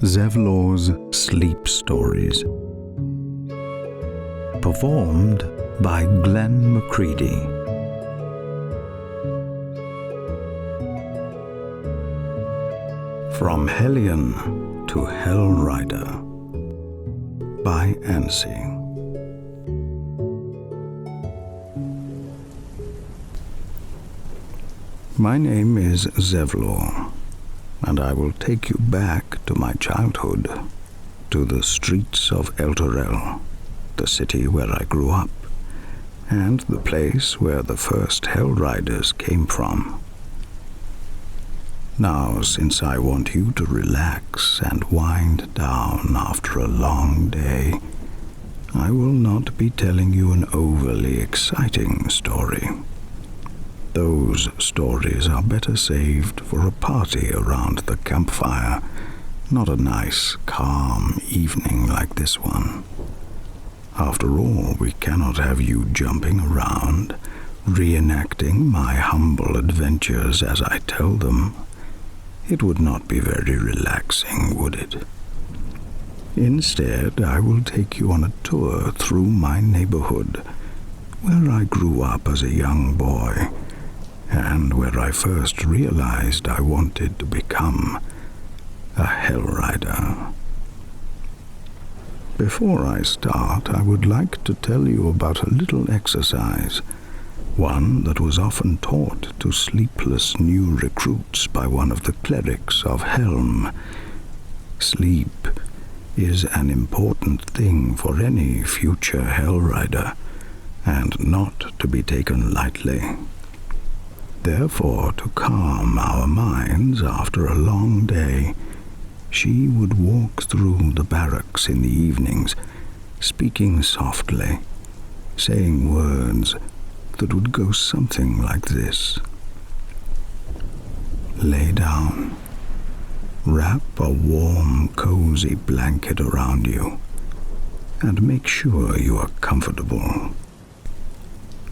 Zevlor's Sleep Stories. Performed by Glenn Macready. From Hellion to Hellrider by Ansi. My name is Zevlor, and I will take you back to my childhood, to the streets of Elturel, the city where I grew up, and the place where the first Hellriders came from. Now, since I want you to relax and wind down after a long day, I will not be telling you an overly exciting story. Those stories are better saved for a party around the campfire, not a nice, calm evening like this one. After all, we cannot have you jumping around, reenacting my humble adventures as I tell them. It would not be very relaxing, would it? Instead, I will take you on a tour through my neighborhood, where I grew up as a young boy, and where I first realized I wanted to become a Hellrider. Before I start, I would like to tell you about a little exercise, one that was often taught to sleepless new recruits by one of the clerics of Helm. Sleep is an important thing for any future Hellrider, and not to be taken lightly. Therefore, to calm our minds after a long day, she would walk through the barracks in the evenings, speaking softly, saying words that would go something like this. Lay down. Wrap a warm, cozy blanket around you, and make sure you are comfortable.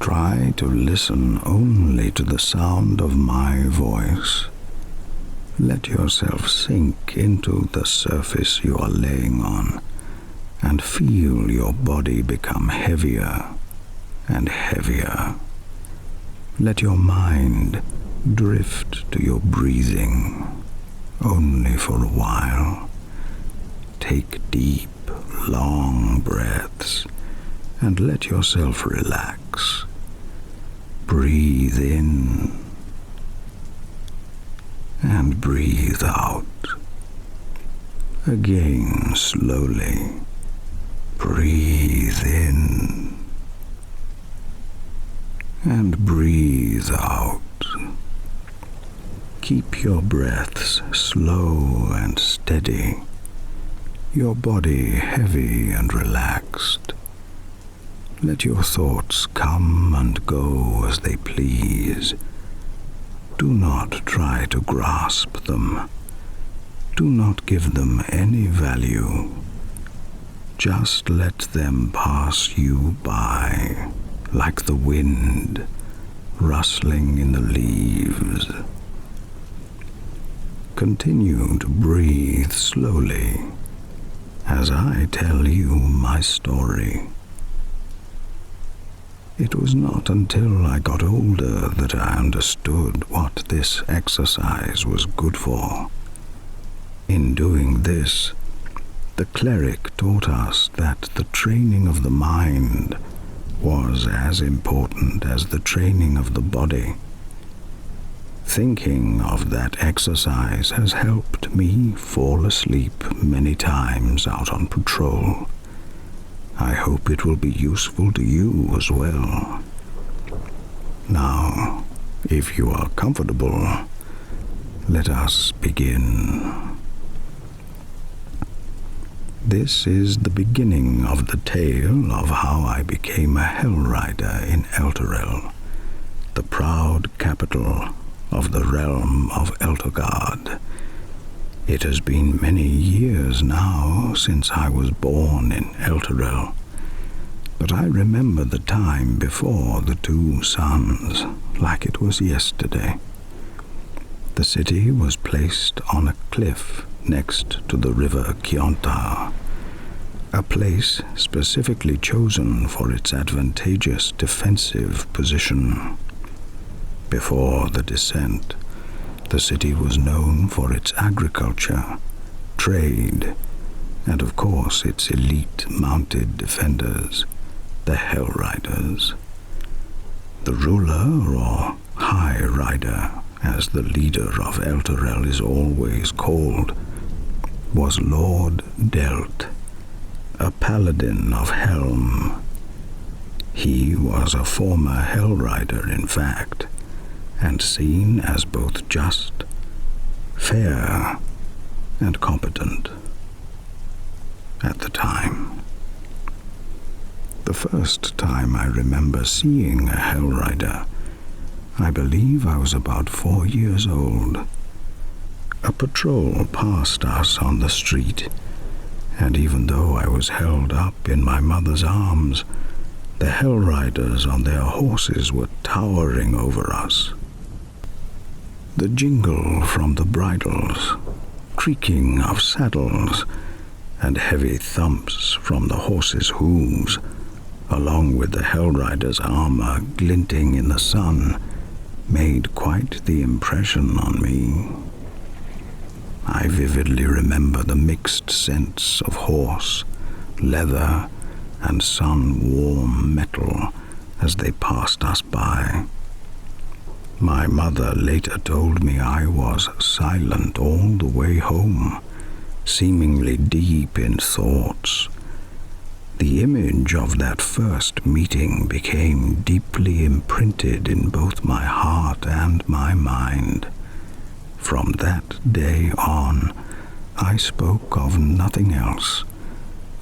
Try to listen only to the sound of my voice. Let yourself sink into the surface you are laying on, and feel your body become heavier and heavier. Let your mind drift to your breathing, only for a while. Take deep, long breaths, and let yourself relax. Breathe in and breathe out. Again, slowly. Breathe in and breathe out. Keep your breaths slow and steady, your body heavy and relaxed. Let your thoughts come and go as they please. Do not try to grasp them. Do not give them any value. Just let them pass you by, like the wind rustling in the leaves. Continue to breathe slowly as I tell you my story. It was not until I got older that I understood what this exercise was good for. In doing this, the cleric taught us that the training of the mind was as important as the training of the body. Thinking of that exercise has helped me fall asleep many times out on patrol. I hope it will be useful to you as well. Now, if you are comfortable, let us begin. This is the beginning of the tale of how I became a Hellrider in Elturel, the proud capital of the realm of Elturgard. It has been many years now since I was born in Elturel, but I remember the time before the two suns like it was yesterday. The city was placed on a cliff next to the river Kionta, a place specifically chosen for its advantageous defensive position. Before the descent, the city was known for its agriculture, trade, and of course its elite mounted defenders, the Hellriders. The ruler, or High Rider, as the leader of Elturel is always called, was Lord Delt, a paladin of Helm. He was a former Hellrider, in fact, and seen as both just, fair, and competent at the time. The first time I remember seeing a Hellrider, I believe I was about 4 years old. A patrol passed us on the street, and even though I was held up in my mother's arms, the Hellriders on their horses were towering over us. The jingle from the bridles, creaking of saddles, and heavy thumps from the horses' hooves, along with the Hellrider's armor glinting in the sun, made quite the impression on me. I vividly remember the mixed scents of horse, leather, and sun-warm metal as they passed us by. My mother later told me I was silent all the way home, seemingly deep in thoughts. The image of that first meeting became deeply imprinted in both my heart and my mind. From that day on, I spoke of nothing else.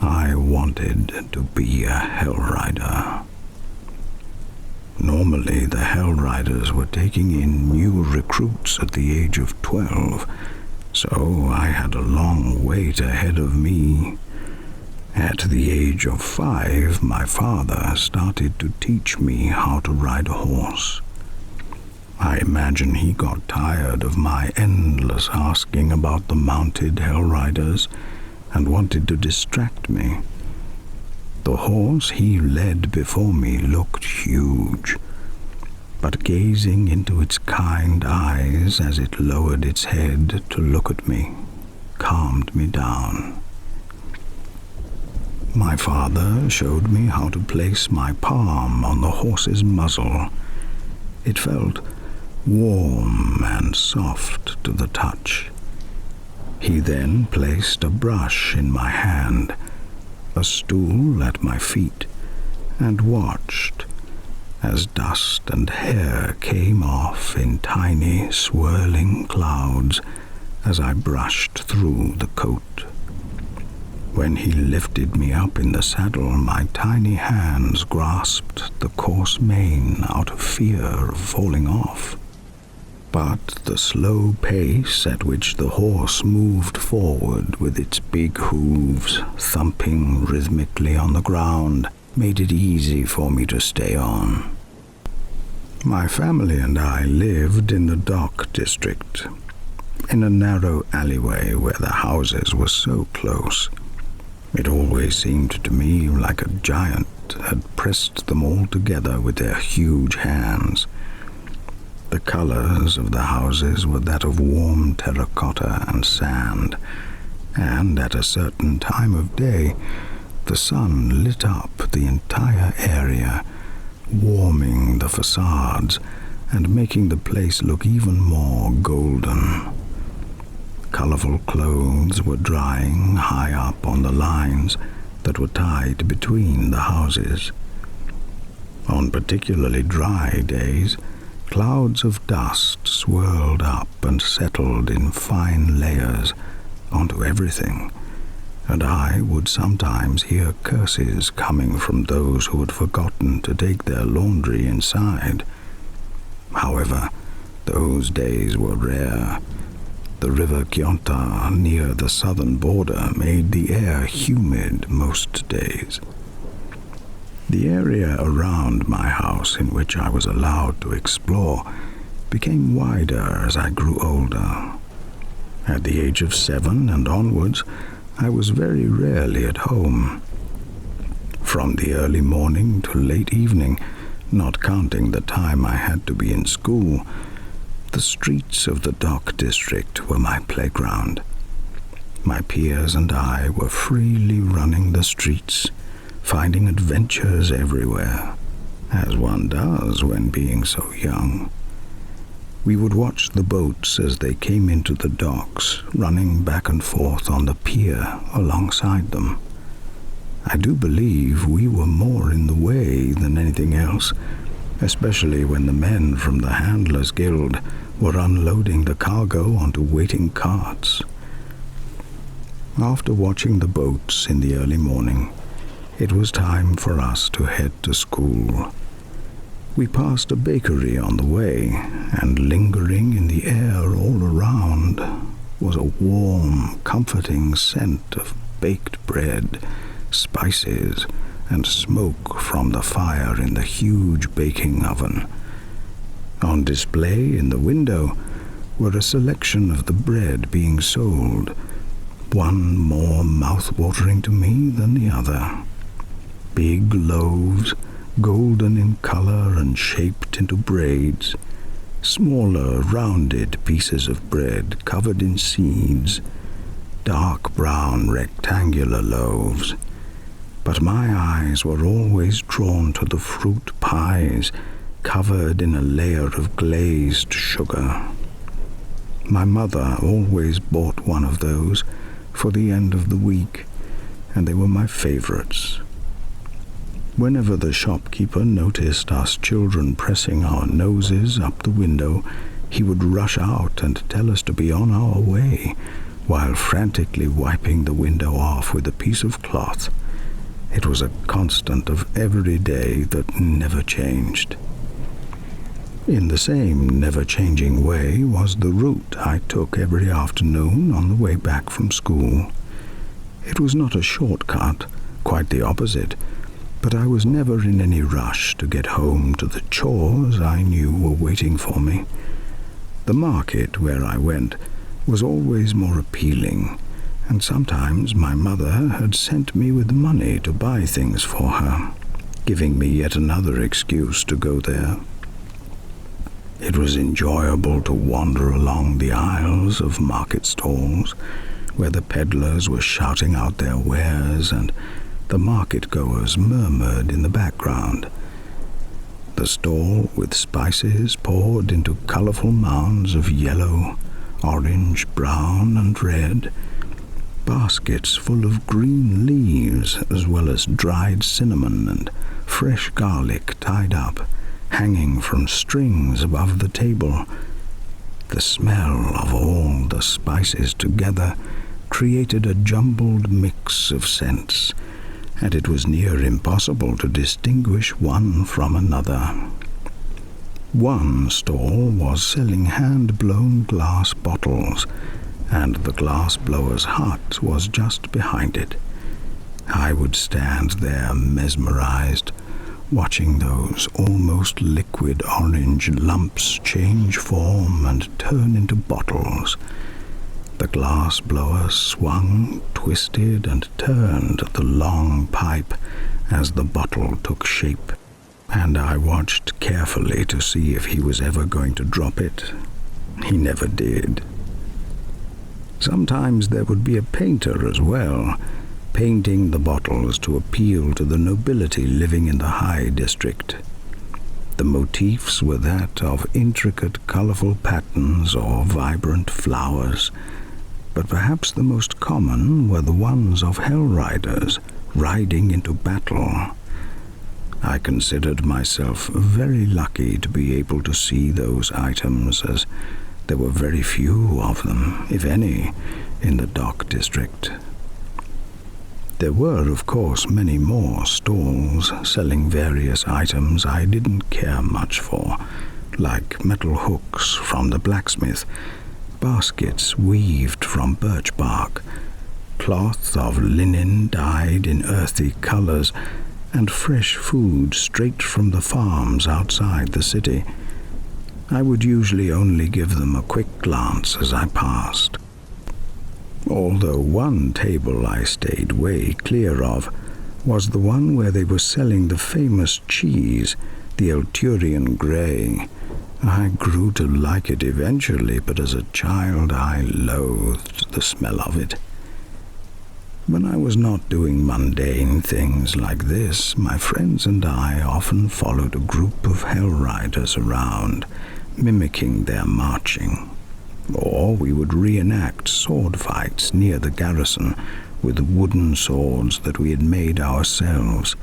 I wanted to be a Hellrider. Normally, the Hellriders were taking in new recruits at the age of 12, so I had a long wait ahead of me. At the age of 5, my father started to teach me how to ride a horse. I imagine he got tired of my endless asking about the mounted Hellriders and wanted to distract me. The horse he led before me looked huge, but gazing into its kind eyes as it lowered its head to look at me calmed me down. My father showed me how to place my palm on the horse's muzzle. It felt warm and soft to the touch. He then placed a brush in my hand, a stool at my feet, and watched as dust and hair came off in tiny swirling clouds as I brushed through the coat. When he lifted me up in the saddle, my tiny hands grasped the coarse mane out of fear of falling off. But the slow pace at which the horse moved forward with its big hooves thumping rhythmically on the ground made it easy for me to stay on. My family and I lived in the dock district, in a narrow alleyway where the houses were so close. It always seemed to me like a giant had pressed them all together with their huge hands. The colors of the houses were that of warm terracotta and sand, and at a certain time of day, the sun lit up the entire area, warming the facades and making the place look even more golden. Colorful clothes were drying high up on the lines that were tied between the houses. On particularly dry days, clouds of dust swirled up and settled in fine layers onto everything, and I would sometimes hear curses coming from those who had forgotten to take their laundry inside. However, those days were rare. The river Kionta near the southern border made the air humid most days. The area around my house in which I was allowed to explore became wider as I grew older. At the age of 7 and onwards, I was very rarely at home. From the early morning to late evening, not counting the time I had to be in school, the streets of the dock district were my playground. My peers and I were freely running the streets, finding adventures everywhere, as one does when being so young. We would watch the boats as they came into the docks, running back and forth on the pier alongside them. I do believe we were more in the way than anything else, especially when the men from the Handlers Guild were unloading the cargo onto waiting carts. After watching the boats in the early morning, it was time for us to head to school. We passed a bakery on the way, and lingering in the air all around was a warm, comforting scent of baked bread, spices, and smoke from the fire in the huge baking oven. On display in the window were a selection of the bread being sold, one more mouth-watering to me than the other. Big loaves, golden in color and shaped into braids, smaller rounded pieces of bread covered in seeds, dark brown rectangular loaves. But my eyes were always drawn to the fruit pies covered in a layer of glazed sugar. My mother always bought one of those for the end of the week, and they were my favorites. Whenever the shopkeeper noticed us children pressing our noses up the window, he would rush out and tell us to be on our way, while frantically wiping the window off with a piece of cloth. It was a constant of every day that never changed. In the same never-changing way was the route I took every afternoon on the way back from school. It was not a shortcut, quite the opposite, but I was never in any rush to get home to the chores I knew were waiting for me. The market where I went was always more appealing, and sometimes my mother had sent me with money to buy things for her, giving me yet another excuse to go there. It was enjoyable to wander along the aisles of market stalls, where the peddlers were shouting out their wares and the market-goers murmured in the background. The stall with spices poured into colorful mounds of yellow, orange, brown, and red, baskets full of green leaves as well as dried cinnamon and fresh garlic tied up, hanging from strings above the table. The smell of all the spices together created a jumbled mix of scents, and it was near impossible to distinguish one from another. One stall was selling hand-blown glass bottles, and the glass blower's hut was just behind it. I would stand there mesmerized, watching those almost liquid orange lumps change form and turn into bottles. The glass blower swung, twisted, and turned the long pipe as the bottle took shape, and I watched carefully to see if he was ever going to drop it. He never did. Sometimes there would be a painter as well, painting the bottles to appeal to the nobility living in the high district. The motifs were that of intricate, colorful patterns or vibrant flowers, but perhaps the most common were the ones of Hellriders riding into battle. I considered myself very lucky to be able to see those items, as there were very few of them, if any, in the dock district. There were, of course, many more stalls selling various items I didn't care much for, like metal hooks from the blacksmith, baskets weaved from birch bark, cloth of linen dyed in earthy colors, and fresh food straight from the farms outside the city. I would usually only give them a quick glance as I passed. Although one table I stayed way clear of was the one where they were selling the famous cheese, the Elturian Grey. I grew to like it eventually, but as a child I loathed the smell of it. When I was not doing mundane things like this, my friends and I often followed a group of Hellriders around, mimicking their marching. Or we would reenact sword fights near the garrison with wooden swords that we had made ourselves.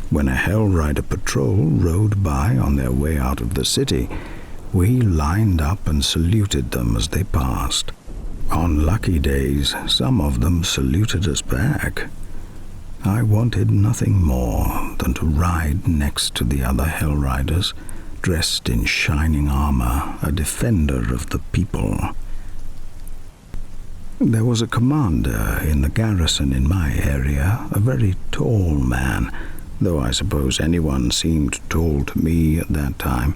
When a Hellrider patrol rode by on their way out of the city, we lined up and saluted them as they passed. On lucky days, some of them saluted us back. I wanted nothing more than to ride next to the other Hellriders, dressed in shining armor, a defender of the people. There was a commander in the garrison in my area, a very tall man, though I suppose anyone seemed tall to me at that time.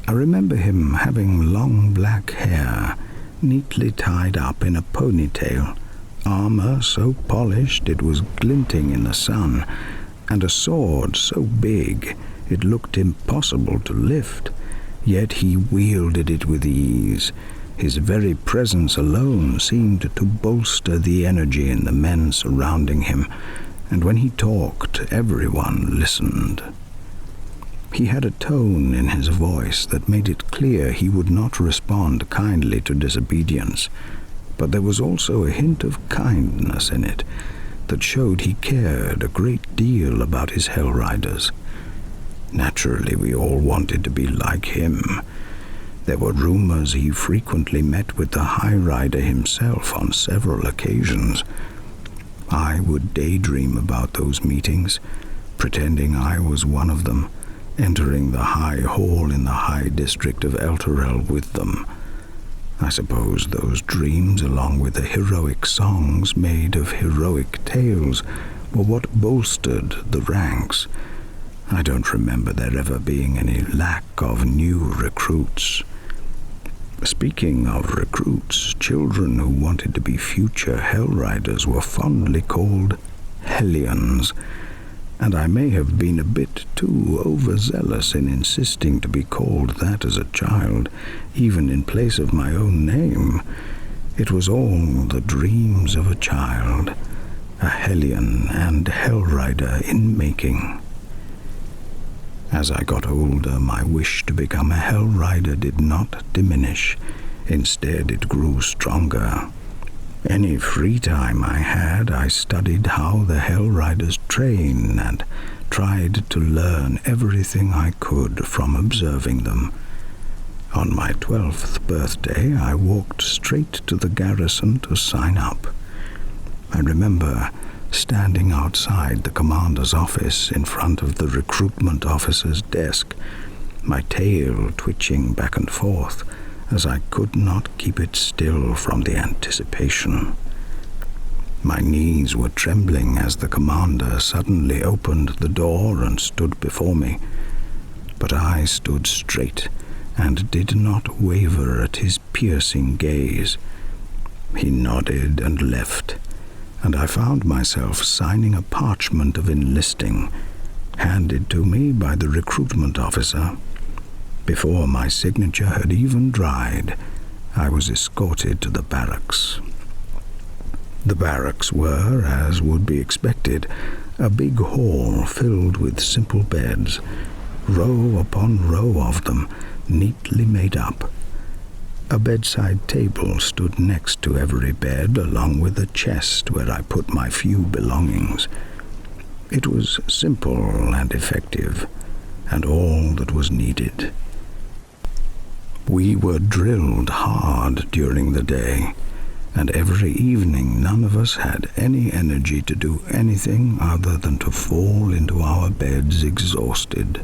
I remember him having long black hair, neatly tied up in a ponytail, armor so polished it was glinting in the sun, and a sword so big it looked impossible to lift, yet he wielded it with ease. His very presence alone seemed to bolster the energy in the men surrounding him, and when he talked, everyone listened. He had a tone in his voice that made it clear he would not respond kindly to disobedience, but there was also a hint of kindness in it that showed he cared a great deal about his Hellriders. Naturally, we all wanted to be like him. There were rumors he frequently met with the High Rider himself on several occasions. I would daydream about those meetings, pretending I was one of them, entering the High Hall in the High District of Elturel with them. I suppose those dreams, along with the heroic songs made of heroic tales, were what bolstered the ranks. I don't remember there ever being any lack of new recruits. Speaking of recruits, children who wanted to be future Hellriders were fondly called Hellions, and I may have been a bit too overzealous in insisting to be called that as a child, even in place of my own name. It was all the dreams of a child, a Hellion and Hellrider in making. As I got older, my wish to become a Hellrider did not diminish. Instead, it grew stronger. Any free time I had, I studied how the Hellriders train and tried to learn everything I could from observing them. On my 12th birthday, I walked straight to the garrison to sign up. I remember standing outside the commander's office in front of the recruitment officer's desk, my tail twitching back and forth as I could not keep it still from the anticipation. My knees were trembling as the commander suddenly opened the door and stood before me, but I stood straight and did not waver at his piercing gaze. He nodded and left, and I found myself signing a parchment of enlisting, handed to me by the recruitment officer. Before my signature had even dried, I was escorted to the barracks. The barracks were, as would be expected, a big hall filled with simple beds, row upon row of them, neatly made up. A bedside table stood next to every bed, along with a chest where I put my few belongings. It was simple and effective, and all that was needed. We were drilled hard during the day, and every evening none of us had any energy to do anything other than to fall into our beds exhausted.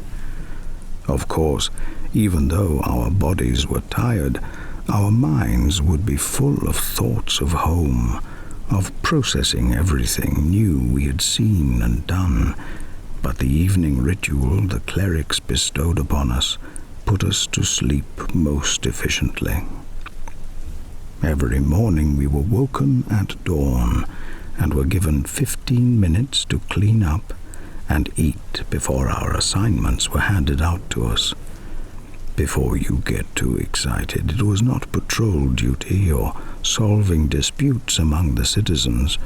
Of course, even though our bodies were tired, our minds would be full of thoughts of home, of processing everything new we had seen and done. But the evening ritual the clerics bestowed upon us put us to sleep most efficiently. Every morning we were woken at dawn and were given 15 minutes to clean up and eat before our assignments were handed out to us. Before you get too excited, it was not patrol duty or solving disputes among the citizens.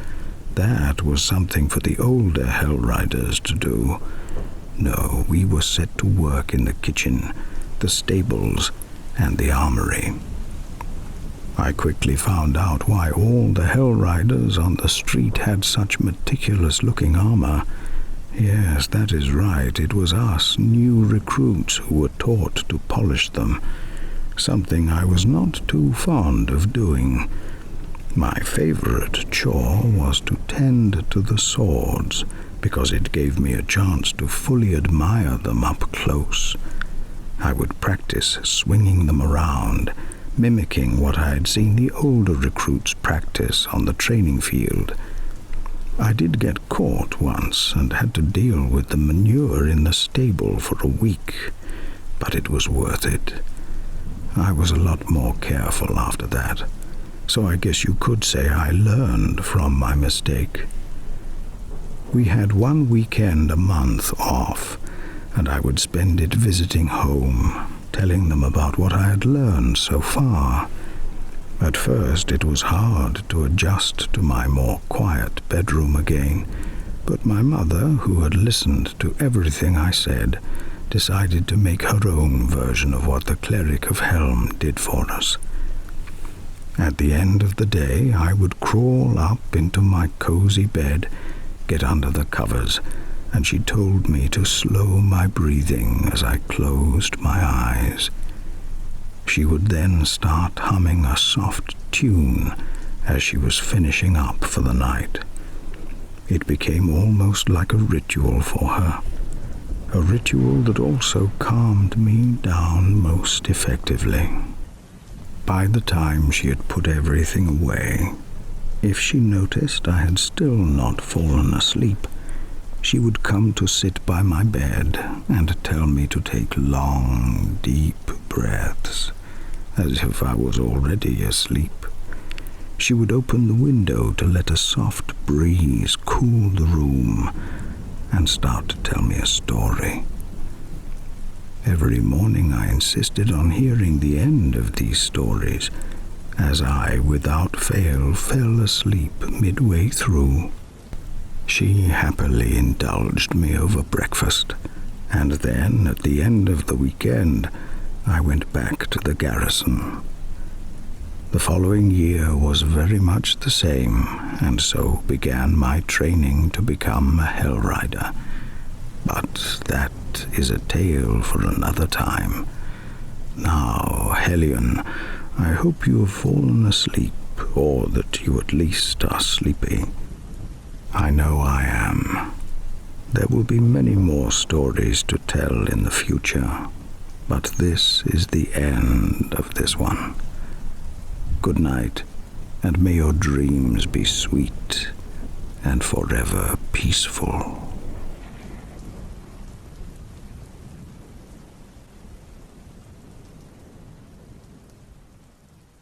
That was something for the older Hellriders to do. No, we were set to work in the kitchen, the stables, and the armory. I quickly found out why all the Hellriders on the street had such meticulous-looking armor. Yes, that is right. It was us, new recruits, who were taught to polish them, something I was not too fond of doing. My favorite chore was to tend to the swords, because it gave me a chance to fully admire them up close. I would practice swinging them around, mimicking what I had seen the older recruits practice on the training field. I did get caught once and had to deal with the manure in the stable for a week, but it was worth it. I was a lot more careful after that, so I guess you could say I learned from my mistake. We had one weekend a month off, and I would spend it visiting home, telling them about what I had learned so far. At first it was hard to adjust to my more quiet bedroom again, but my mother, who had listened to everything I said, decided to make her own version of what the Cleric of Helm did for us. At the end of the day, I would crawl up into my cozy bed, get under the covers, and she told me to slow my breathing as I closed my eyes. She would then start humming a soft tune as she was finishing up for the night. It became almost like a ritual for her, a ritual that also calmed me down most effectively. By the time she had put everything away, if she noticed I had still not fallen asleep, she would come to sit by my bed and tell me to take long, deep breaths, as if I was already asleep. She would open the window to let a soft breeze cool the room and start to tell me a story. Every morning I insisted on hearing the end of these stories, as I, without fail, fell asleep midway through. She happily indulged me over breakfast, and then, at the end of the weekend, I went back to the garrison. The following year was very much the same, and so began my training to become a Hellrider. But that is a tale for another time. Now, Hellion, I hope you have fallen asleep, or that you at least are sleepy. I know I am. There will be many more stories to tell in the future, but this is the end of this one. Good night, and may your dreams be sweet and forever peaceful.